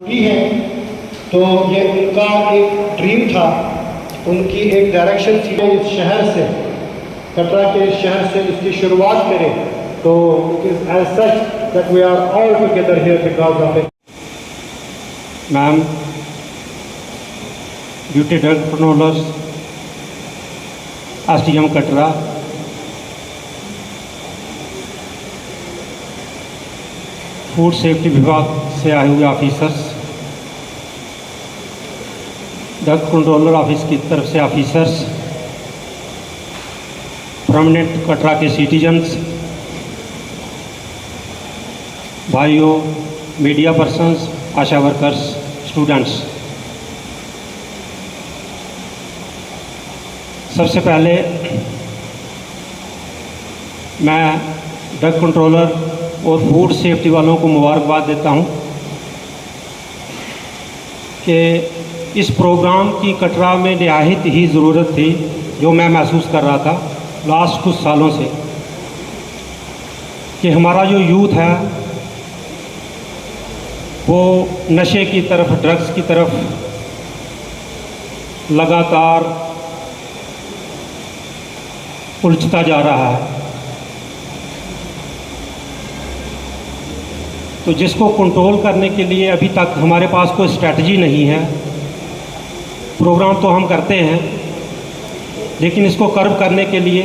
भी है। तो ये उनका एक ड्रीम था, उनकी एक डायरेक्शन थी इस शहर से, कटरा के शहर से इसकी शुरुआत करें। तो it is as such that we are all together here because of it. Ma'am, duty drug SDM Katra, food safety विभाग से आए हुए ऑफिसर्स, ड्रग कंट्रोलर ऑफिस की तरफ से ऑफिसर्स, प्रोमिनेंट कटरा के सिटीजन्स, भाइयों, मीडिया पर्सन्स, आशा वर्कर्स, स्टूडेंट्स, सबसे पहले मैं ड्रग कंट्रोलर और फूड सेफ्टी वालों को मुबारकबाद देता हूं कि इस प्रोग्राम की कटरा में निहायत ही ज़रूरत थी, जो मैं महसूस कर रहा था लास्ट कुछ सालों से, कि हमारा जो यूथ है वो नशे की तरफ, ड्रग्स की तरफ लगातार उलझता जा रहा है। तो जिसको कंट्रोल करने के लिए अभी तक हमारे पास कोई स्ट्रैटेजी नहीं है। प्रोग्राम तो हम करते हैं, लेकिन इसको कर्व करने के लिए,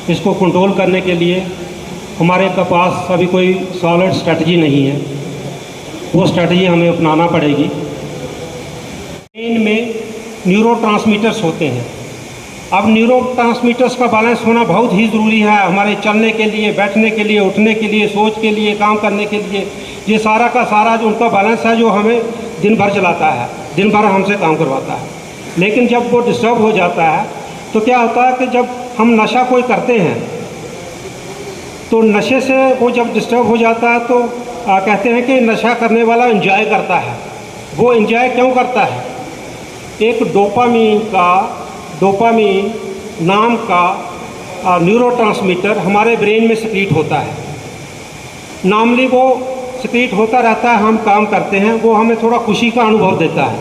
इसको कंट्रोल करने के लिए हमारे पास अभी कोई सॉलिड स्ट्रैटेजी नहीं है। वो स्ट्रैटेजी हमें अपनाना पड़ेगी। ब्रेन में न्यूरोट्रांसमीटर्स होते हैं। अब न्यूरोट्रांसमीटर्स का बैलेंस होना बहुत ही ज़रूरी है हमारे चलने के लिए, बैठने के लिए, उठने के लिए, सोच के लिए, काम करने के लिए। ये सारा का सारा जो उनका बैलेंस है, जो हमें दिन भर चलाता है, दिन भर हमसे काम करवाता है। लेकिन जब वो डिस्टर्ब हो जाता है तो क्या होता है कि जब हम नशा कोई करते हैं तो नशे से वो जब डिस्टर्ब हो जाता है तो कहते हैं कि नशा करने वाला एंजॉय करता है। वो एंजॉय क्यों करता है? एक डोपामीन नाम का न्यूरोट्रांसमीटर हमारे ब्रेन में सिक्रीट होता है। नॉर्मली वो सिक्रीट होता रहता है, हम काम करते हैं, वो हमें थोड़ा खुशी का अनुभव देता है,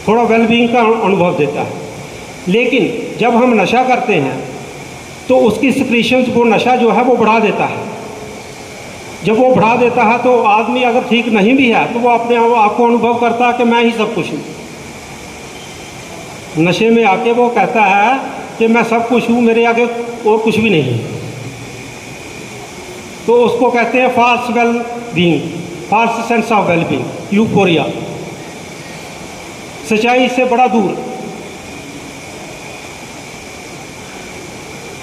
थोड़ा वेलबींग का अनुभव देता है। लेकिन जब हम नशा करते हैं तो उसकी सिक्रीशंस, वो नशा जो है वो बढ़ा देता है। जब वो बढ़ा देता है तो आदमी अगर ठीक नहीं भी है तो वो अपने आप को अनुभव करता है कि मैं ही सब कुछ हूँ। नशे में आके वो कहता है कि मैं सब कुछ हूँ, मेरे आगे और कुछ भी नहीं है। तो उसको कहते हैं false well being, false sense of well being, euphoria, सच्चाई से बड़ा दूर।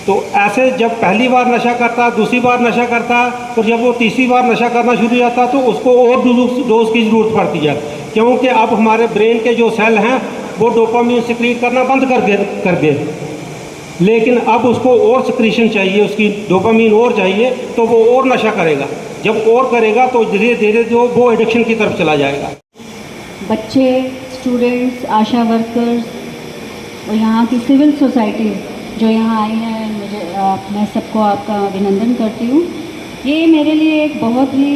तो ऐसे जब पहली बार नशा करता है, दूसरी बार नशा करता है, और जब वो तीसरी बार नशा करना शुरू हो जाता है तो उसको और डोज की ज़रूरत पड़ती है, क्योंकि अब हमारे ब्रेन के जो सेल हैं वो डोपामीन सिक्रीट करना बंद कर दे। लेकिन अब उसको और सिक्रीशन चाहिए, उसकी डोपामीन और चाहिए, तो वो और नशा करेगा। जब और करेगा तो धीरे धीरे जो वो एडिक्शन की तरफ चला जाएगा। बच्चे, स्टूडेंट्स, आशा वर्कर्स और यहाँ की सिविल सोसाइटी जो यहाँ आई है, मैं सबको आपका अभिनंदन करती हूँ। ये मेरे लिए एक बहुत ही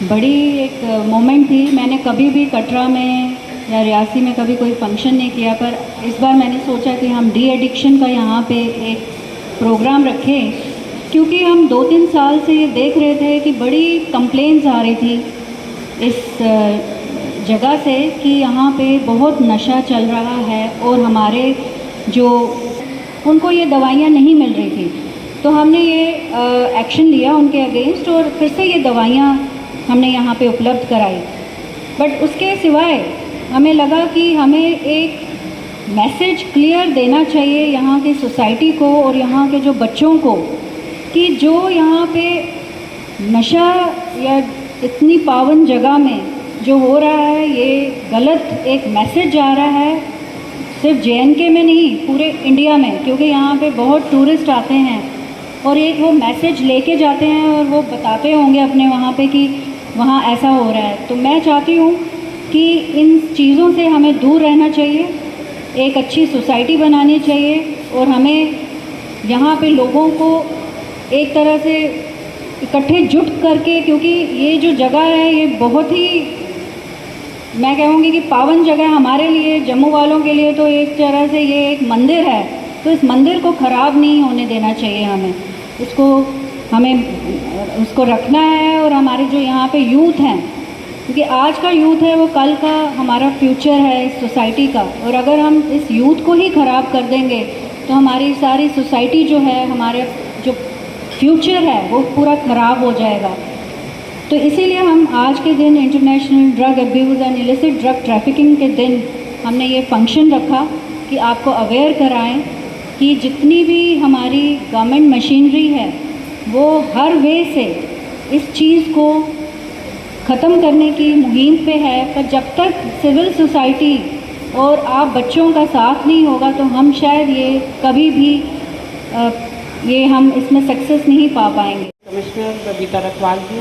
बड़ी एक मोमेंट थी। मैंने कभी भी कटरा में या रियासी में कभी कोई फंक्शन नहीं किया, पर इस बार मैंने सोचा कि हम डी एडिक्शन का यहाँ पे एक प्रोग्राम रखें, क्योंकि हम 2-3 साल से ये देख रहे थे कि बड़ी कंप्लेंट्स आ रही थी इस जगह से कि यहाँ पे बहुत नशा चल रहा है और हमारे जो उनको ये दवाइयाँ नहीं मिल रही थी। तो हमने ये एक्शन लिया उनके अगेंस्ट और फिर से ये दवाइयाँ हमने यहाँ पे उपलब्ध कराई। बट उसके सिवाय हमें लगा कि हमें एक मैसेज क्लियर देना चाहिए यहाँ की सोसाइटी को और यहाँ के जो बच्चों को, कि जो यहाँ पे नशा या इतनी पावन जगह में जो हो रहा है, ये गलत एक मैसेज जा रहा है, सिर्फ JNK में नहीं, पूरे इंडिया में, क्योंकि यहाँ पे बहुत टूरिस्ट आते हैं और एक वो मैसेज लेके जाते हैं और वो बताते होंगे अपने वहाँ पे कि वहाँ ऐसा हो रहा है। तो मैं चाहती हूँ कि इन चीज़ों से हमें दूर रहना चाहिए, एक अच्छी सोसाइटी बनानी चाहिए और हमें यहाँ पे लोगों को एक तरह से इकट्ठे जुट करके, क्योंकि ये जो जगह है ये बहुत ही मैं कहूँगी कि पावन जगह हमारे लिए, जम्मू वालों के लिए तो एक तरह से ये एक मंदिर है, तो इस मंदिर को ख़राब नहीं होने देना चाहिए। हमें उसको रखना है। और हमारे जो यहाँ पे यूथ हैं, क्योंकि आज का यूथ है वो कल का हमारा फ्यूचर है इस सोसाइटी का, और अगर हम इस यूथ को ही ख़राब कर देंगे तो हमारी सारी सोसाइटी जो है, हमारे जो फ्यूचर है वो पूरा ख़राब हो जाएगा। तो इसीलिए हम आज के दिन international drug abuse and illicit drug trafficking के दिन हमने ये फंक्शन रखा कि आपको अवेयर कराएं कि जितनी भी हमारी गवर्नमेंट मशीनरी है वो हर वे से इस चीज़ को ख़त्म करने की मुहिम पे है। पर जब तक सिविल सोसाइटी और आप बच्चों का साथ नहीं होगा तो हम शायद ये कभी भी हम इसमें सक्सेस नहीं पा पाएंगे। कमिश्नर बबीता रखवाल जी,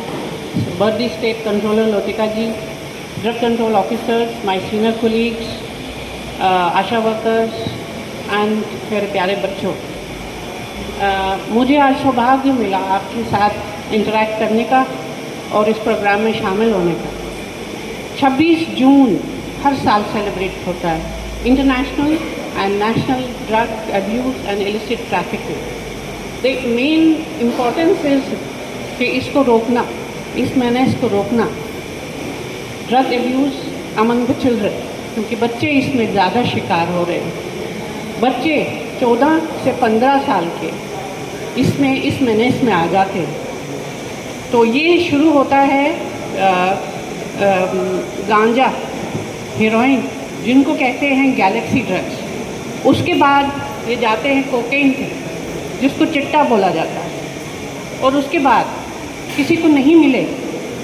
बर्दी state controller Lotika ji, drug control officers, my senior colleagues, ASHA workers and मेरे प्यारे बच्चों, मुझे आज सौभाग्य मिला आपके साथ इंटरेक्ट करने का और इस प्रोग्राम में शामिल होने का। 26 जून हर साल सेलिब्रेट होता है, international and national drug abuse and illicit trafficking. The main importance is कि इसको रोकना, इस मेनेस को रोकना, drug abuse among the children, क्योंकि बच्चे इसमें ज़्यादा शिकार हो रहे हैं। बच्चे 14 से 15 साल के इस मेनेस में आ जाते हैं। तो ये शुरू होता है गांजा, हेरोइन, जिनको कहते हैं गैलेक्सी ड्रग्स। उसके बाद ये जाते हैं कोकेन पे, जिसको चिट्टा बोला जाता है। और उसके बाद किसी को नहीं मिले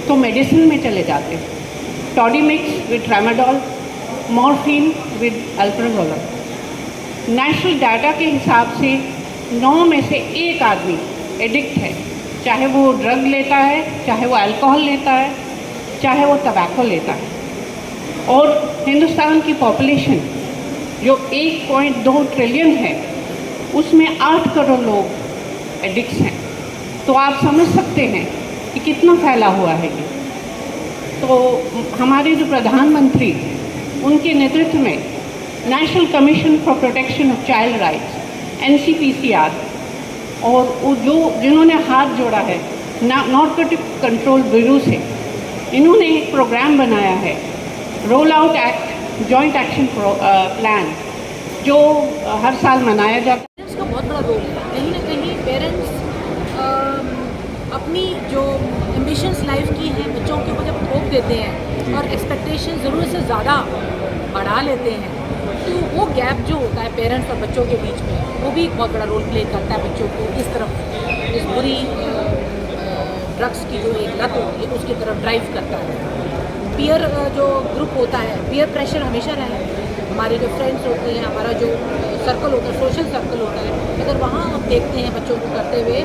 तो मेडिसिन में चले जाते हैं, toddy mix with tramadol, morphine with alprazolam. National data के हिसाब से 9 में से 1 आदमी एडिक्ट है, चाहे वो ड्रग लेता है, चाहे वो अल्कोहल लेता है, चाहे वो टबैको लेता है। और हिंदुस्तान की पॉपुलेशन जो 1.2 ट्रिलियन है, उसमें 8 करोड़ लोग एडिक्ट्स हैं। तो आप समझ सकते हैं कि कितना फैला हुआ है ये। तो हमारे जो प्रधानमंत्री, उनके नेतृत्व में national commission for protection of child rights NCPCR और जिन्होंने हाथ जोड़ा है नारकोटिक कंट्रोल ब्यूरो से, इन्होंने एक प्रोग्राम बनाया है, roll out act joint action plan, जो हर साल मनाया जाता है। पेरेंट्स का बहुत बड़ा रोल है। कहीं ना कहीं पेरेंट्स अपनी जो एम्बिशंस लाइफ की हैं बच्चों के ऊपर जब थोप देते हैं और एक्सपेक्टेशन ज़रूरत से ज़्यादा बढ़ा लेते हैं, तो वो गैप जो होता है पेरेंट्स और बच्चों के बीच में, वो भी एक बहुत बड़ा रोल प्ले करता है बच्चों को इस तरफ, इस बुरी ड्रग्स की जो एक लत होती है उसकी तरफ ड्राइव करता है। पीयर जो ग्रुप होता है, पीयर प्रेशर हमेशा रहे। हमारे जो फ्रेंड्स होते हैं, हमारा जो सर्कल होता है, सोशल सर्कल होता है, अगर वहाँ आप देखते हैं बच्चों को करते हुए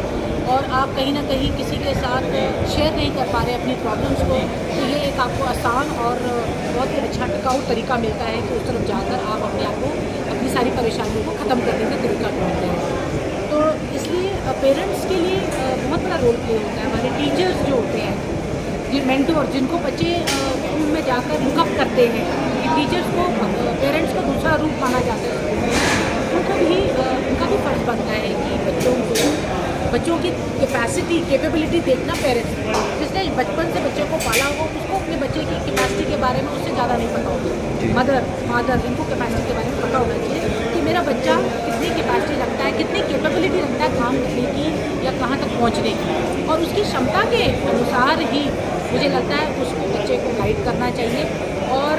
और आप कहीं ना कहीं किसी के साथ शेयर नहीं कर पा रहे अपनी प्रॉब्लम्स को, तो ये एक आपको आसान और बहुत ही अच्छा टिकाऊ तरीका मिलता है कि उस तरफ जाकर आप अपने आप को, अपनी सारी परेशानियों को ख़त्म करने का तरीका ढूंढते हैं। तो इसलिए पेरेंट्स के लिए बहुत बड़ा रोल प्ले होता है। हमारे टीचर्स जो होते हैं, जो मेंटोर, जिनको बच्चे स्कूल में जाकर लुकअप करते हैं, कि टीचर्स को पेरेंट्स का दूसरा रूप माना जाता है, उनका भी फर्ज बनता है कि बच्चों की कैपेसिटी, कैपेबिलिटी देखना पेरेंट्स, जिसने बचपन से बच्चे को पाला होगा उसको अपने बच्चे की कैपेसिटी के बारे में उससे ज़्यादा नहीं पता होगा। मदर, फादर, इनको कैपेसिटी के बारे में पता होना चाहिए कि मेरा बच्चा कितनी कैपेसिटी रखता है, कितनी कैपेबिलिटी रखता है काम करने की या कहाँ तक पहुँचने की, और उसकी क्षमता के अनुसार ही मुझे लगता है उसको बच्चे को गाइड करना चाहिए। और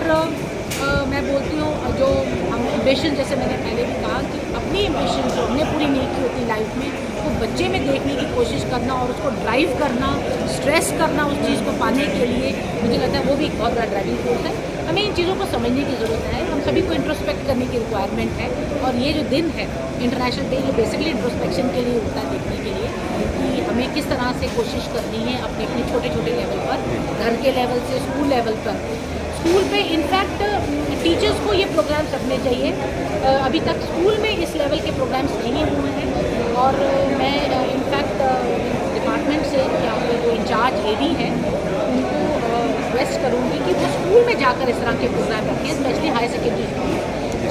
मैं बोलती हूँ जो हम एम्बिशन, जैसे मैंने पहले भी कहा कि अपनी एम्बिशन जो हमने पूरी नहीं की होती लाइफ में, वो बच्चे में देखने की कोशिश करना और उसको ड्राइव करना, स्ट्रेस करना उस चीज़ को पाने के लिए, मुझे लगता है वो भी एक बहुत बड़ा ड्राइविंग फोर्स है। हमें इन चीज़ों को समझने की ज़रूरत है, हम सभी को इंट्रोस्पेक्ट करने की रिक्वायरमेंट है। और ये जो दिन है इंटरनेशनल डे, ये बेसिकली इंट्रोस्पेक्शन के लिए होता है, देखने के लिए कि हमें किस तरह से कोशिश करनी है अपने अपने छोटे छोटे लेवल पर, घर के लेवल से स्कूल लेवल पर। स्कूल पे इनफैक्ट टीचर्स को ये प्रोग्राम्स रखने चाहिए। अभी तक स्कूल में इस लेवल के प्रोग्राम्स नहीं हुए हैं, और मैं इनफैक्ट डिपार्टमेंट से या फिर जो इंचार्ज AD हैं उनको रिक्वेस्ट करूँगी कि वो स्कूल में जाकर आकर इस तरह के प्रोग्राम रखें, स्पेशली हाई सेकेंडरी स्कूल,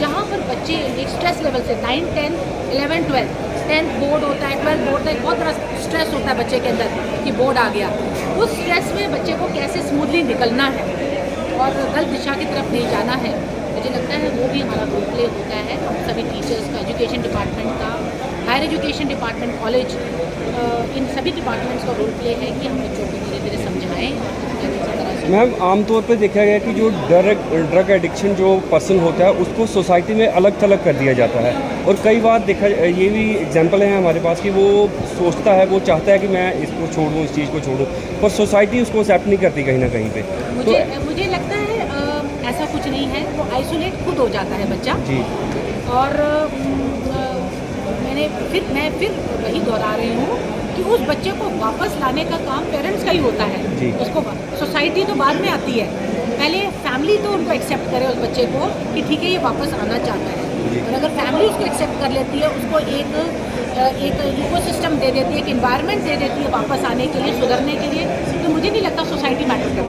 जहाँ पर बच्चे एक स्ट्रेस लेवल से 9, 10, 11, 12, 10th बोर्ड होता है, 12th बोर्ड का एक बहुत बड़ा स्ट्रेस होता है बच्चे के अंदर कि बोर्ड आ गया। उस स्ट्रेस में बच्चे को कैसे स्मूथली निकलना है और गलत दिशा की तरफ नहीं जाना है, मुझे लगता है वो भी हमारा रोल प्ले होता है। हम सभी टीचर्स का, एजुकेशन डिपार्टमेंट का, हायर एजुकेशन डिपार्टमेंट, कॉलेज, इन सभी डिपार्टमेंट्स का रोल प्ले है कि हम बच्चों को धीरे धीरे समझाएं। मैम आमतौर पर देखा गया कि जो ड्रग एडिक्शन जो पर्सन होता है उसको सोसाइटी में अलग थलग कर दिया जाता है, और कई बार देखा ये भी एग्जांपल है हमारे पास कि वो सोचता है, वो चाहता है कि मैं इसको छोड़ दूँ, इस चीज़ को छोड़ दूँ, पर सोसाइटी उसको एक्सेप्ट नहीं करती कहीं ना कहीं पे। मुझे लगता है ऐसा कुछ नहीं है, वो आइसोलेट खुद हो जाता है बच्चा जी। और मैं फिर वही दोहरा रही हूँ कि उस बच्चे को वापस लाने का काम पेरेंट्स का ही होता है। उसको सोसाइटी तो बाद में आती है, पहले फैमिली तो उनको एक्सेप्ट करे उस बच्चे को कि ठीक है ये वापस आना चाहता है, और अगर फैमिली उसको एक्सेप्ट कर लेती है, उसको एक इकोसिस्टम दे देती है, एक इन्वायरमेंट दे देती है वापस आने के लिए, सुधरने के लिए, तो मुझे नहीं लगता सोसाइटी मैटर करती है।